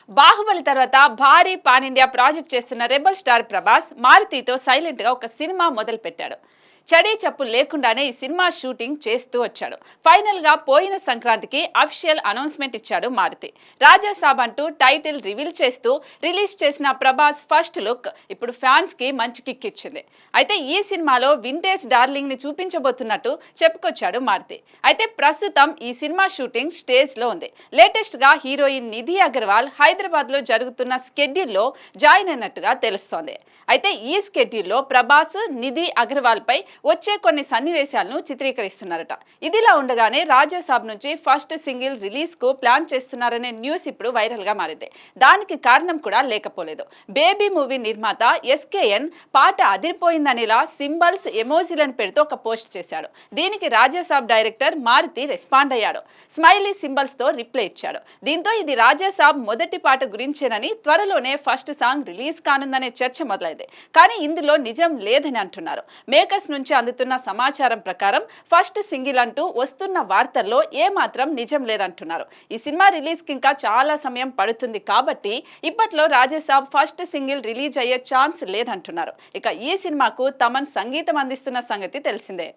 బాహుబలి తర్వాత భారీ pan India project చేస్తున్న రెబల్ స్టార్ ప్రభాస్ మారుతితో సైలెంట్ గా ఒక సినిమా మొదలు పెట్టాడు. చడీ చప్పుడు లేకుండానే ఈ సినిమా షూటింగ్ చేస్తూ వచ్చాడు. ఫైనల్ గా పోయిన సంక్రాంతికి అఫీషియల్ అనౌన్స్మెంట్ ఇచ్చాడు మారుతి. రాజాసాబ్ అంటూ టైటిల్ రివీల్ చేస్తూ రిలీజ్ చేసిన ప్రభాస్ ఫస్ట్ లుక్ ఇప్పుడు ఫ్యాన్స్ కి మంచి కిక్ ఇచ్చింది. అయితే ఈ సినిమాలో వింటేజ్ డార్లింగ్ ని చూపించబోతున్నట్టు చెప్పుకొచ్చాడు మారుతి. అయితే ప్రస్తుతం ఈ సినిమా షూటింగ్ స్టేజ్ లో ఉంది. లేటెస్ట్ గా హీరోయిన్ నిధి అగర్వాల్ హైదరాబాద్ లో జరుగుతున్న స్కెడ్యూల్లో జాయిన్ అయినట్టుగా తెలుస్తోంది. అయితే ఈ స్కెడ్యూల్లో ప్రభాస్ నిధి అగర్వాల్ పై వచ్చే కొన్ని సన్నివేశాలను చిత్రీకరిస్తున్నారట. ఇదిలా ఉండగానే రాజాసాబ్ నుంచి ఫస్ట్ సింగిల్ రిలీజ్ కు ప్లాన్ చేస్తున్నారనే న్యూస్ ఇప్పుడు వైరల్ గా మారింది. దానికి కారణం కూడా లేకపోలేదు. బేబీ మూవీ నిర్మాత ఎస్కేఎన్ పాట అదిరిపోయిందనేలా సింబల్స్ ఎమోజీలను పెడుతూ ఒక పోస్ట్ చేశాడు. దీనికి రాజాసాబ్ డైరెక్టర్ మారుతి రెస్పాండ్ అయ్యాడు. స్మైలీ సింబల్స్ తో రిప్లై ఇచ్చాడు. దీంతో ఇది రాజాసాబ్ మొదటి పాట గురించేనని, త్వరలోనే ఫస్ట్ సాంగ్ రిలీజ్ కానుందనే చర్చ మొదలైంది. కానీ ఇందులో నిజం లేదని అంటున్నారు. మేకర్స్ నుంచి అందుతున్న సమాచారం ప్రకారం ఫస్ట్ సింగిల్ అంటూ వస్తున్న వార్తల్లో ఏమాత్రం నిజం లేదంటున్నారు. ఈ సినిమా రిలీజ్ కి ఇంకా చాలా సమయం పడుతుంది కాబట్టి ఇప్పట్లో రాజాసాబ్ ఫస్ట్ సింగిల్ రిలీజ్ అయ్యే ఛాన్స్ లేదంటున్నారు. ఇక ఈ సినిమాకు తమన్ సంగీతం అందిస్తున్న సంగతి తెలిసిందే.